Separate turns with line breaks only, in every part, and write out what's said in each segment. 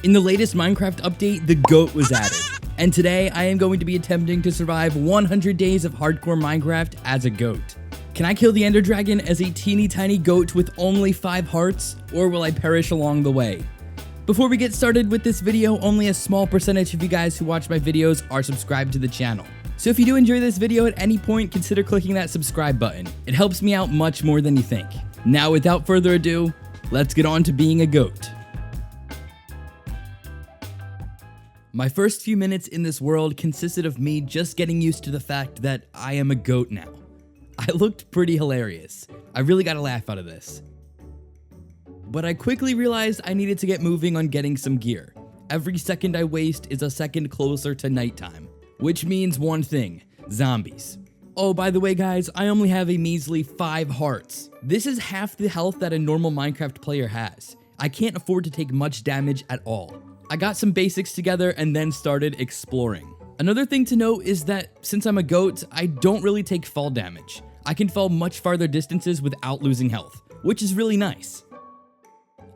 In the latest Minecraft update, the goat was added. And today, I am going to be attempting to survive 100 days of hardcore Minecraft as a goat. Can I kill the Ender Dragon as a teeny tiny goat with only 5 hearts, or will I perish along the way? Before we get started with this video, only a small percentage of you guys who watch my videos are subscribed to the channel. So if you do enjoy this video at any point, consider clicking that subscribe button. It helps me out much more than you think. Now, without further ado, let's get on to being a goat. My first few minutes in this world consisted of me just getting used to the fact that I am a goat now. I looked pretty hilarious. I really got a laugh out of this. But I quickly realized I needed to get moving on getting some gear. Every second I waste is a second closer to nighttime, which means one thing: zombies. Oh, by the way guys, I only have a measly 5 hearts. This is half the health that a normal Minecraft player has. I can't afford to take much damage at all. I got some basics together and then started exploring. Another thing to note is that since I'm a goat, I don't really take fall damage. I can fall much farther distances without losing health, which is really nice.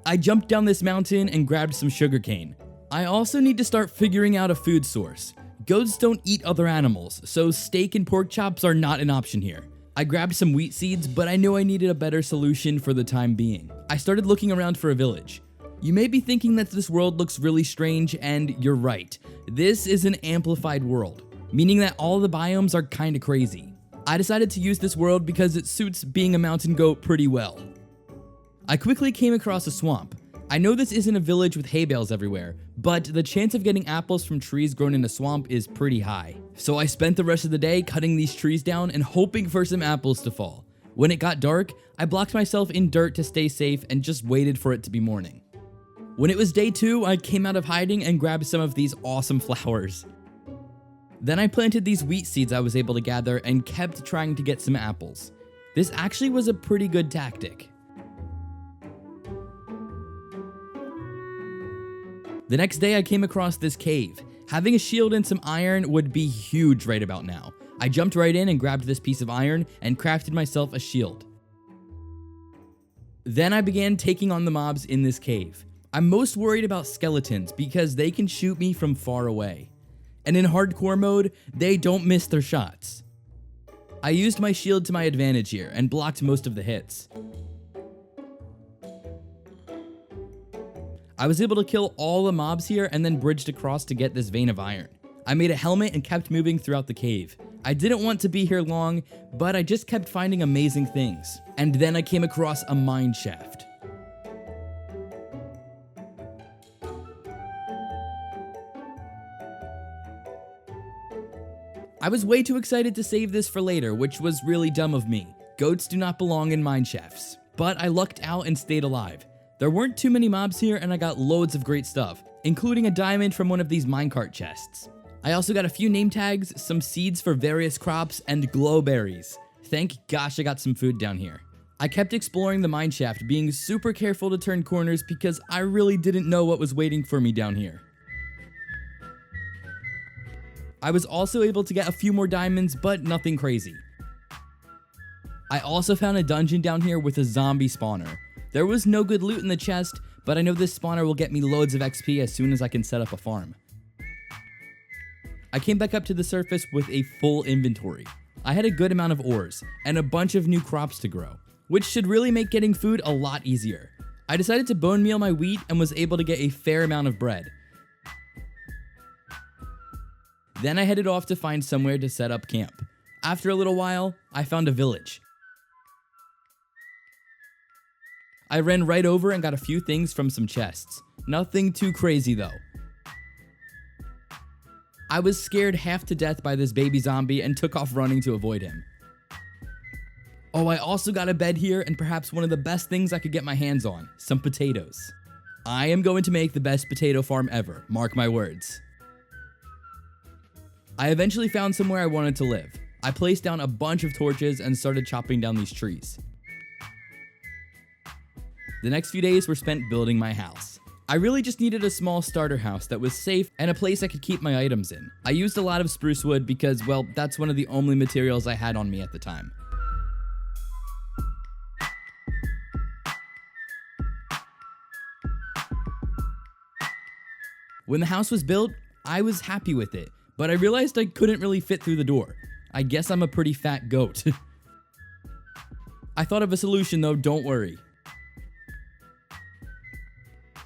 I jumped down this mountain and grabbed some sugarcane. I also need to start figuring out a food source. Goats don't eat other animals, so steak and pork chops are not an option here. I grabbed some wheat seeds, but I knew I needed a better solution for the time being. I started looking around for a village. You may be thinking that this world looks really strange, and you're right. This is an amplified world, meaning that all the biomes are kinda crazy. I decided to use this world because it suits being a mountain goat pretty well. I quickly came across a swamp. I know this isn't a village with hay bales everywhere, but the chance of getting apples from trees grown in a swamp is pretty high. So I spent the rest of the day cutting these trees down and hoping for some apples to fall. When it got dark, I blocked myself in dirt to stay safe and just waited for it to be morning. When it was day 2, I came out of hiding and grabbed some of these awesome flowers. Then I planted these wheat seeds I was able to gather and kept trying to get some apples. This actually was a pretty good tactic. The next day I came across this cave. Having a shield and some iron would be huge right about now. I jumped right in and grabbed this piece of iron and crafted myself a shield. Then I began taking on the mobs in this cave. I'm most worried about skeletons because they can shoot me from far away. And in hardcore mode, they don't miss their shots. I used my shield to my advantage here and blocked most of the hits. I was able to kill all the mobs here and then bridged across to get this vein of iron. I made a helmet and kept moving throughout the cave. I didn't want to be here long, but I just kept finding amazing things. And then I came across a mine shaft. I was way too excited to save this for later, which was really dumb of me. Goats do not belong in mine shafts. But I lucked out and stayed alive. There weren't too many mobs here and I got loads of great stuff, including a diamond from one of these minecart chests. I also got a few name tags, some seeds for various crops, and glow berries. Thank gosh I got some food down here. I kept exploring the mine shaft, being super careful to turn corners because I really didn't know what was waiting for me down here. I was also able to get a few more diamonds, but nothing crazy. I also found a dungeon down here with a zombie spawner. There was no good loot in the chest, but I know this spawner will get me loads of XP as soon as I can set up a farm. I came back up to the surface with a full inventory. I had a good amount of ores, and a bunch of new crops to grow, which should really make getting food a lot easier. I decided to bone meal my wheat and was able to get a fair amount of bread. Then I headed off to find somewhere to set up camp. After a little while, I found a village. I ran right over and got a few things from some chests. Nothing too crazy though. I was scared half to death by this baby zombie and took off running to avoid him. Oh, I also got a bed here and perhaps one of the best things I could get my hands on, some potatoes. I am going to make the best potato farm ever, mark my words. I eventually found somewhere I wanted to live. I placed down a bunch of torches and started chopping down these trees. The next few days were spent building my house. I really just needed a small starter house that was safe and a place I could keep my items in. I used a lot of spruce wood because, well, that's one of the only materials I had on me at the time. When the house was built, I was happy with it, but I realized I couldn't really fit through the door. I guess I'm a pretty fat goat. I thought of a solution though, don't worry.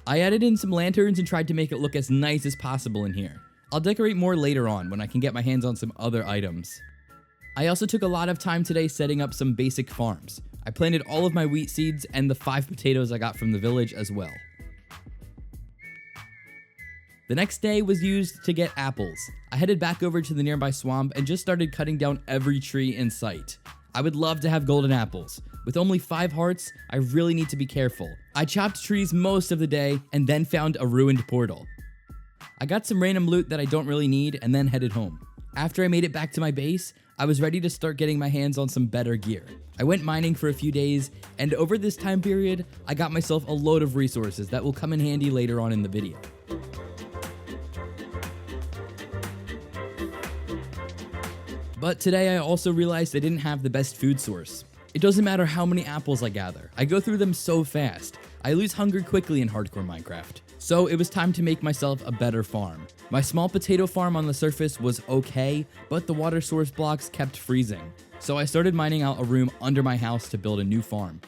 I added in some lanterns and tried to make it look as nice as possible in here. I'll decorate more later on when I can get my hands on some other items. I also took a lot of time today setting up some basic farms. I planted all of my wheat seeds and the 5 potatoes I got from the village as well. The next day was used to get apples. I headed back over to the nearby swamp and just started cutting down every tree in sight. I would love to have golden apples. With only 5 hearts, I really need to be careful. I chopped trees most of the day and then found a ruined portal. I got some random loot that I don't really need and then headed home. After I made it back to my base, I was ready to start getting my hands on some better gear. I went mining for a few days, and over this time period, I got myself a load of resources that will come in handy later on in the video. But today I also realized I didn't have the best food source. It doesn't matter how many apples I gather, I go through them so fast. I lose hunger quickly in hardcore Minecraft. So it was time to make myself a better farm. My small potato farm on the surface was okay, but the water source blocks kept freezing. So I started mining out a room under my house to build a new farm.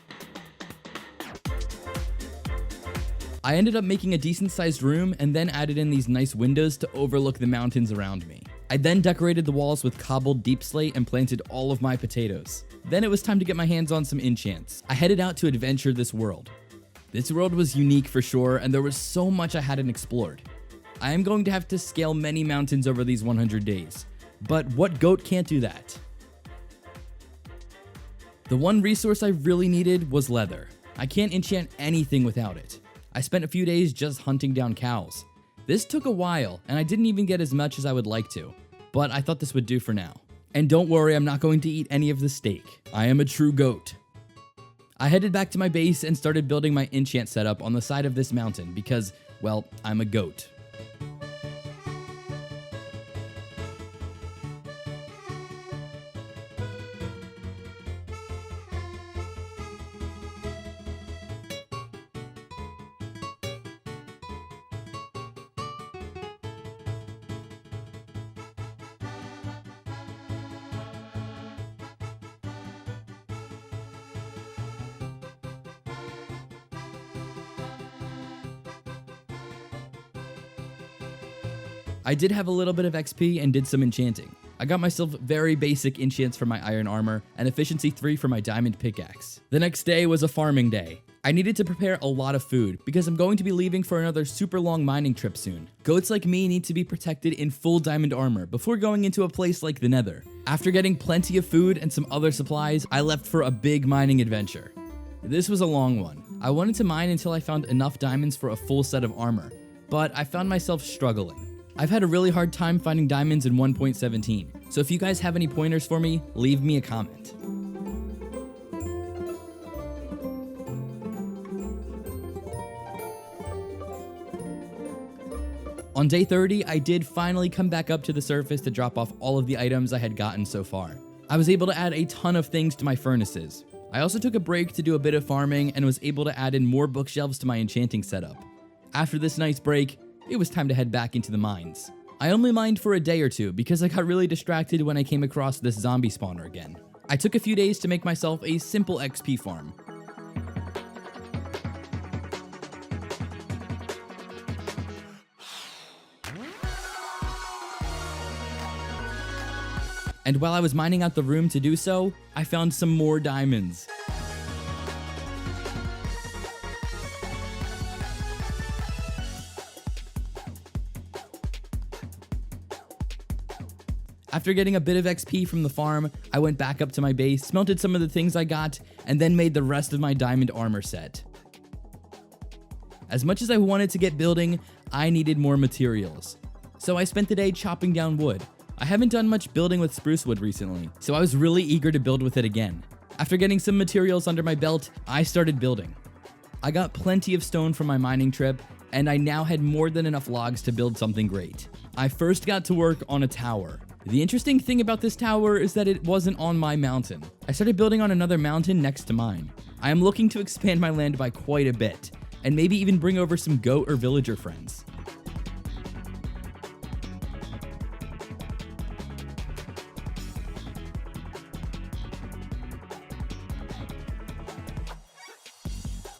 I ended up making a decent sized room and then added in these nice windows to overlook the mountains around me. I then decorated the walls with cobbled deep slate and planted all of my potatoes. Then it was time to get my hands on some enchants. I headed out to adventure this world. This world was unique for sure, and there was so much I hadn't explored. I am going to have to scale many mountains over these 100 days, but what goat can't do that? The one resource I really needed was leather. I can't enchant anything without it. I spent a few days just hunting down cows. This took a while, and I didn't even get as much as I would like to, but I thought this would do for now. And don't worry, I'm not going to eat any of the steak. I am a true goat. I headed back to my base and started building my enchant setup on the side of this mountain because, well, I'm a goat. I did have a little bit of XP and did some enchanting. I got myself very basic enchants for my iron armor and efficiency 3 for my diamond pickaxe. The next day was a farming day. I needed to prepare a lot of food because I'm going to be leaving for another super long mining trip soon. Goats like me need to be protected in full diamond armor before going into a place like the Nether. After getting plenty of food and some other supplies, I left for a big mining adventure. This was a long one. I wanted to mine until I found enough diamonds for a full set of armor, but I found myself struggling. I've had a really hard time finding diamonds in 1.17, so if you guys have any pointers for me, leave me a comment. On day 30, I did finally come back up to the surface to drop off all of the items I had gotten so far. I was able to add a ton of things to my furnaces. I also took a break to do a bit of farming and was able to add in more bookshelves to my enchanting setup. After this nice break, it was time to head back into the mines. I only mined for a day or two because I got really distracted when I came across this zombie spawner again. I took a few days to make myself a simple XP farm. And while I was mining out the room to do so, I found some more diamonds. After getting a bit of XP from the farm, I went back up to my base, smelted some of the things I got, and then made the rest of my diamond armor set. As much as I wanted to get building, I needed more materials. So I spent the day chopping down wood. I haven't done much building with spruce wood recently, so I was really eager to build with it again. After getting some materials under my belt, I started building. I got plenty of stone from my mining trip, and I now had more than enough logs to build something great. I first got to work on a tower. The interesting thing about this tower is that it wasn't on my mountain. I started building on another mountain next to mine. I am looking to expand my land by quite a bit, and maybe even bring over some goat or villager friends.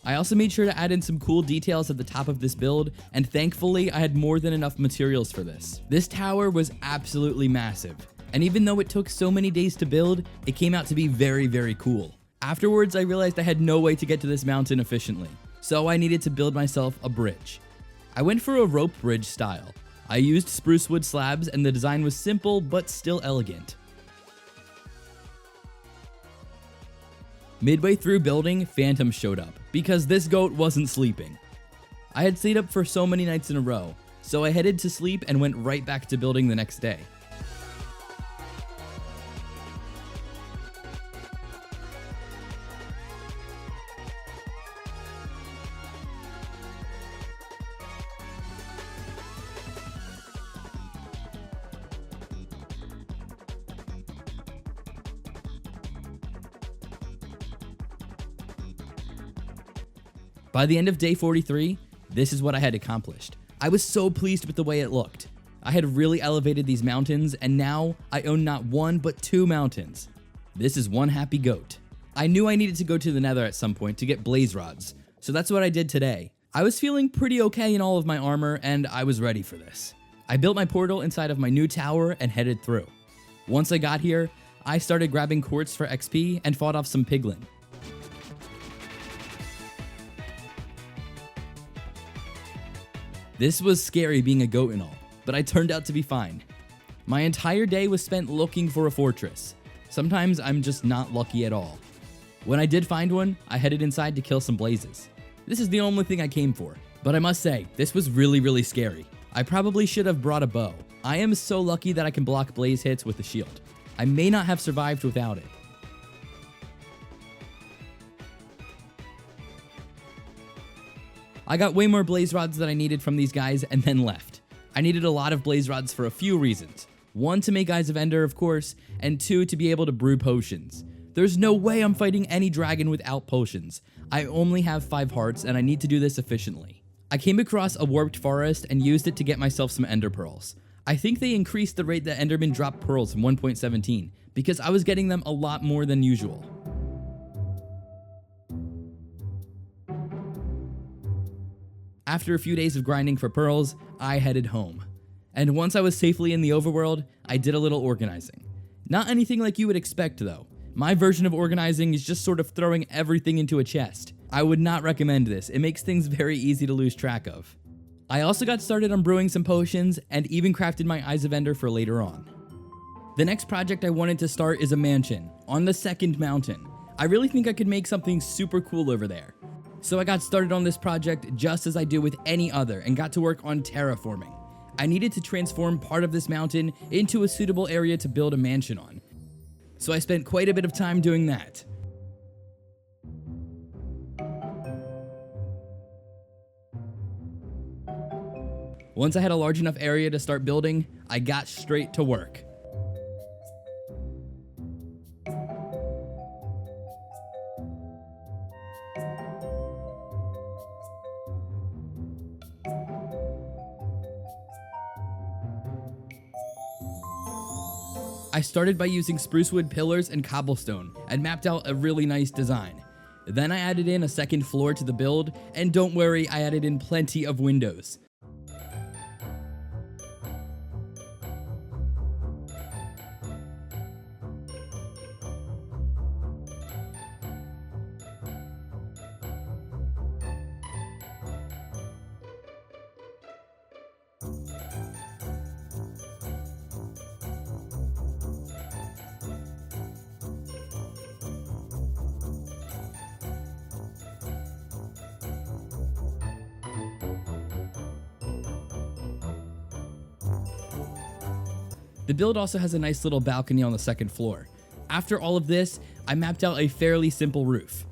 I also made sure to add in some cool details at the top of this build, and thankfully I had more than enough materials for this. This tower was absolutely massive, and even though it took so many days to build, it came out to be very, very cool. Afterwards, I realized I had no way to get to this mountain efficiently, so I needed to build myself a bridge. I went for a rope bridge style. I used spruce wood slabs and the design was simple but still elegant. Midway through building, Phantom showed up, because this goat wasn't sleeping. I had stayed up for so many nights in a row, so I headed to sleep and went right back to building the next day. By the end of day 43, this is what I had accomplished. I was so pleased with the way it looked. I had really elevated these mountains, and now I own not one but 2 mountains. This is one happy goat. I knew I needed to go to the Nether at some point to get blaze rods, so that's what I did today. I was feeling pretty okay in all of my armor, and I was ready for this. I built my portal inside of my new tower and headed through. Once I got here, I started grabbing quartz for XP and fought off some piglin. This was scary being a goat and all, but I turned out to be fine. My entire day was spent looking for a fortress. Sometimes I'm just not lucky at all. When I did find one, I headed inside to kill some blazes. This is the only thing I came for, but I must say, this was really scary. I probably should have brought a bow. I am so lucky that I can block blaze hits with a shield. I may not have survived without it. I got way more blaze rods than I needed from these guys and then left. I needed a lot of blaze rods for a few reasons. 1, to make Eyes of Ender, of course, and 2, to be able to brew potions. There's no way I'm fighting any dragon without potions. I only have 5 hearts and I need to do this efficiently. I came across a warped forest and used it to get myself some ender pearls. I think they increased the rate that Enderman dropped pearls from 1.17 because I was getting them a lot more than usual. After a few days of grinding for pearls, I headed home. And once I was safely in the overworld, I did a little organizing. Not anything like you would expect though. My version of organizing is just sort of throwing everything into a chest. I would not recommend this, it makes things very easy to lose track of. I also got started on brewing some potions and even crafted my Eyes of Ender for later on. The next project I wanted to start is a mansion, on the 2nd mountain. I really think I could make something super cool over there. So I got started on this project just as I do with any other and got to work on terraforming. I needed to transform part of this mountain into a suitable area to build a mansion on. So I spent quite a bit of time doing that. Once I had a large enough area to start building, I got straight to work. I started by using spruce wood pillars and cobblestone and mapped out a really nice design. Then I added in a 2nd floor to the build, and don't worry, I added in plenty of windows. The build also has a nice little balcony on the 2nd floor. After all of this, I mapped out a fairly simple roof.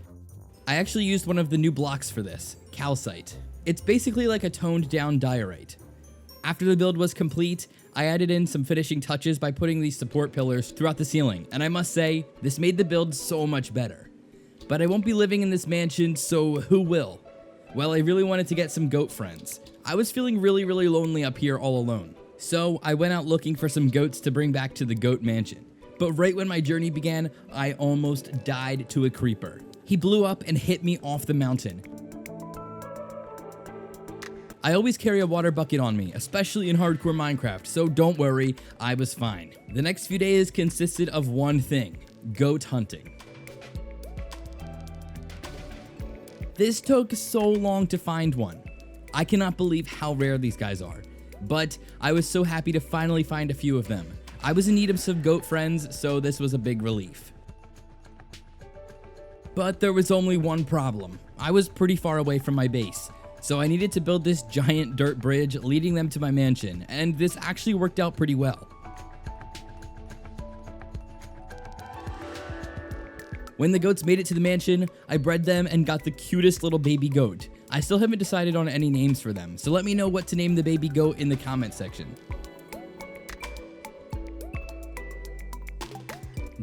I actually used one of the new blocks for this, calcite. It's basically like a toned down diorite. After the build was complete, I added in some finishing touches by putting these support pillars throughout the ceiling, and I must say, this made the build so much better. But I won't be living in this mansion, so who will? Well, I really wanted to get some goat friends. I was feeling really lonely up here all alone. So I went out looking for some goats to bring back to the goat mansion. But right when my journey began, I almost died to a creeper. He blew up and hit me off the mountain. I always carry a water bucket on me, especially in hardcore Minecraft, so don't worry, I was fine. The next few days consisted of one thing: goat hunting. This took so long to find one. I cannot believe how rare these guys are, but I was so happy to finally find a few of them. I was in need of some goat friends, so this was a big relief. But there was only one problem. I was pretty far away from my base, so I needed to build this giant dirt bridge leading them to my mansion, and this actually worked out pretty well. When the goats made it to the mansion, I bred them and got the cutest little baby goat. I still haven't decided on any names for them, so let me know what to name the baby goat in the comment section.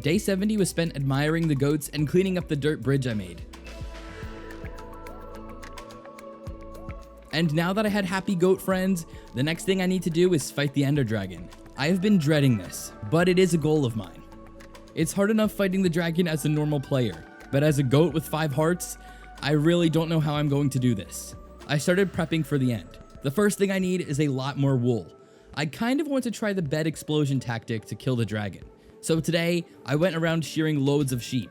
Day 70 was spent admiring the goats and cleaning up the dirt bridge I made. And now that I had happy goat friends, the next thing I need to do is fight the Ender Dragon. I have been dreading this, but it is a goal of mine. It's hard enough fighting the dragon as a normal player, but as a goat with 5 hearts, I really don't know how I'm going to do this. I started prepping for the end. The first thing I need is a lot more wool. I kind of want to try the bed explosion tactic to kill the dragon. So today, I went around shearing loads of sheep.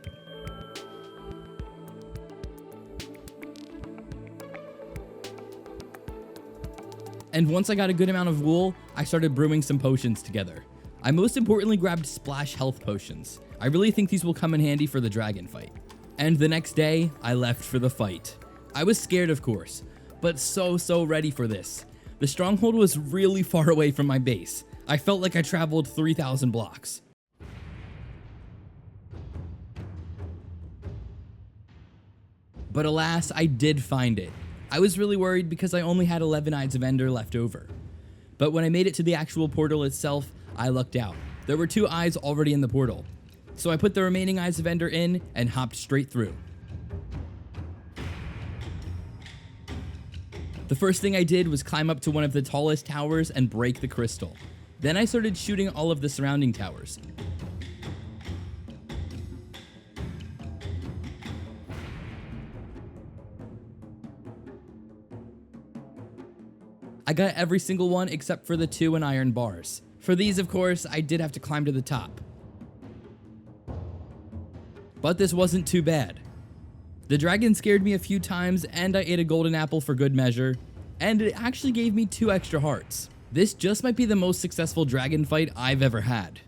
And once I got a good amount of wool, I started brewing some potions together. I most importantly grabbed splash health potions. I really think these will come in handy for the dragon fight. And the next day, I left for the fight. I was scared, of course, but so ready for this. The stronghold was really far away from my base. I felt like I traveled 3,000 blocks. But alas, I did find it. I was really worried because I only had 11 Eyes of Ender left over. But when I made it to the actual portal itself, I lucked out. There were 2 eyes already in the portal. So I put the remaining Eyes of Ender in and hopped straight through. The first thing I did was climb up to one of the tallest towers and break the crystal. Then I started shooting all of the surrounding towers. I got every single one except for the 2 in iron bars. For these, of course, I did have to climb to the top. But this wasn't too bad. The dragon scared me a few times and I ate a golden apple for good measure, and it actually gave me 2 extra hearts. This just might be the most successful dragon fight I've ever had.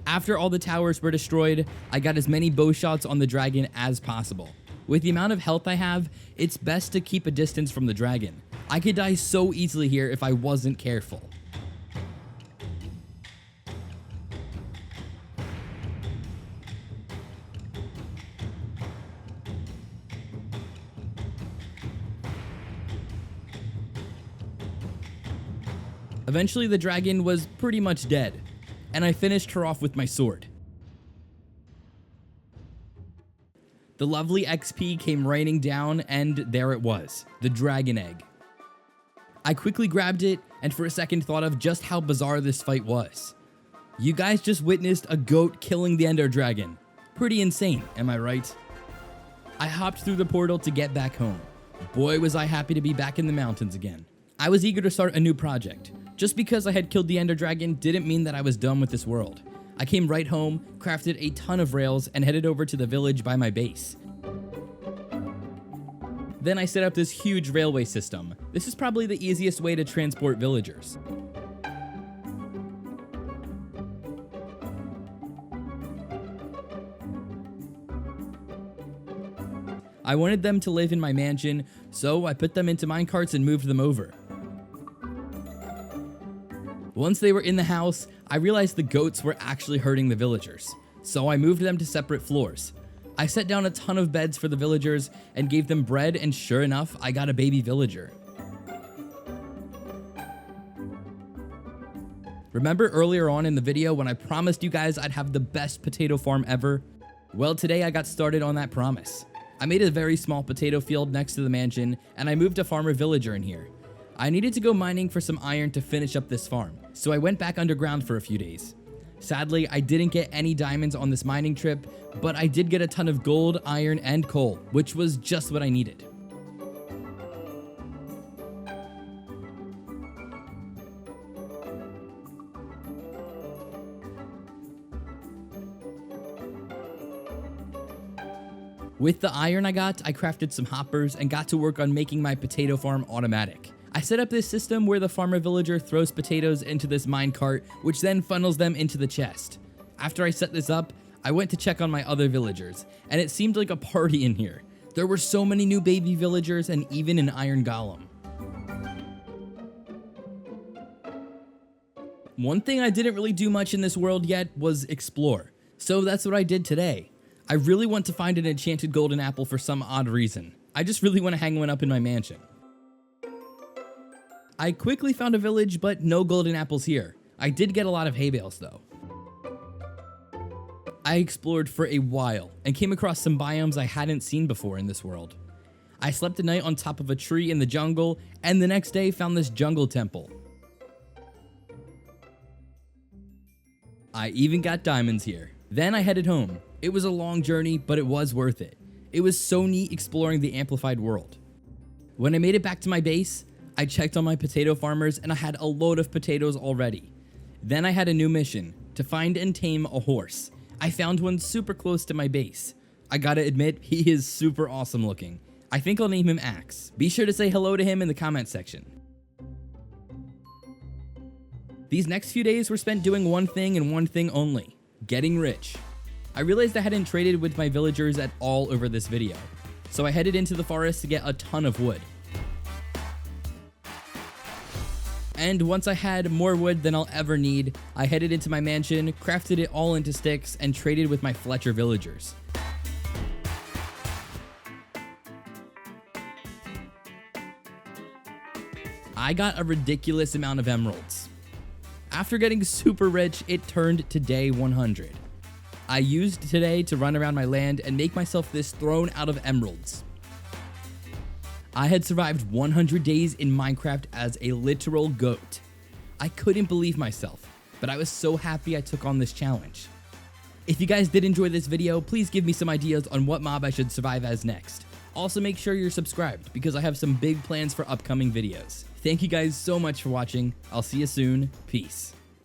After all the towers were destroyed, I got as many bow shots on the dragon as possible. With the amount of health I have, it's best to keep a distance from the dragon. I could die so easily here if I wasn't careful. Eventually, the dragon was pretty much dead, and I finished her off with my sword. The lovely XP came raining down, and there it was, the dragon egg. I quickly grabbed it, and for a second thought of just how bizarre this fight was. You guys just witnessed a goat killing the Ender Dragon. Pretty insane, am I right? I hopped through the portal to get back home. Boy, was I happy to be back in the mountains again. I was eager to start a new project. Just because I had killed the Ender Dragon didn't mean that I was done with this world. I came right home, crafted a ton of rails, and headed over to the village by my base. Then I set up this huge railway system. This is probably the easiest way to transport villagers. I wanted them to live in my mansion, so I put them into minecarts and moved them over. Once they were in the house, I realized the goats were actually hurting the villagers, so I moved them to separate floors. I set down a ton of beds for the villagers and gave them bread, and sure enough, I got a baby villager. Remember earlier on in the video when I promised you guys I'd have the best potato farm ever? Well, today I got started on that promise. I made a very small potato field next to the mansion, and I moved a farmer villager in here. I needed to go mining for some iron to finish up this farm, so I went back underground for a few days. Sadly, I didn't get any diamonds on this mining trip, but I did get a ton of gold, iron, and coal, which was just what I needed. With the iron I got, I crafted some hoppers and got to work on making my potato farm automatic. I set up this system where the farmer villager throws potatoes into this mine cart, which then funnels them into the chest. After I set this up, I went to check on my other villagers, and it seemed like a party in here. There were so many new baby villagers and even an iron golem. One thing I didn't really do much in this world yet was explore, so that's what I did today. I really want to find an enchanted golden apple for some odd reason. I just really want to hang one up in my mansion. I quickly found a village, but no golden apples here. I did get a lot of hay bales though. I explored for a while and came across some biomes I hadn't seen before in this world. I slept a night on top of a tree in the jungle, and the next day found this jungle temple. I even got diamonds here. Then I headed home. It was a long journey, but it was worth it. It was so neat exploring the amplified world. When I made it back to my base, I checked on my potato farmers and I had a load of potatoes already. Then I had a new mission, to find and tame a horse. I found one super close to my base. I gotta admit, he is super awesome looking. I think I'll name him Axe. Be sure to say hello to him in the comment section. These next few days were spent doing one thing and one thing only, getting rich. I realized I hadn't traded with my villagers at all over this video, so I headed into the forest to get a ton of wood. And once I had more wood than I'll ever need, I headed into my mansion, crafted it all into sticks, and traded with my Fletcher villagers. I got a ridiculous amount of emeralds. After getting super rich, it turned to day 100. I used today to run around my land and make myself this throne out of emeralds. I had survived 100 days in Minecraft as a literal goat. I couldn't believe myself, but I was so happy I took on this challenge. If you guys did enjoy this video, please give me some ideas on what mob I should survive as next. Also make sure you're subscribed because I have some big plans for upcoming videos. Thank you guys so much for watching. I'll see you soon. Peace.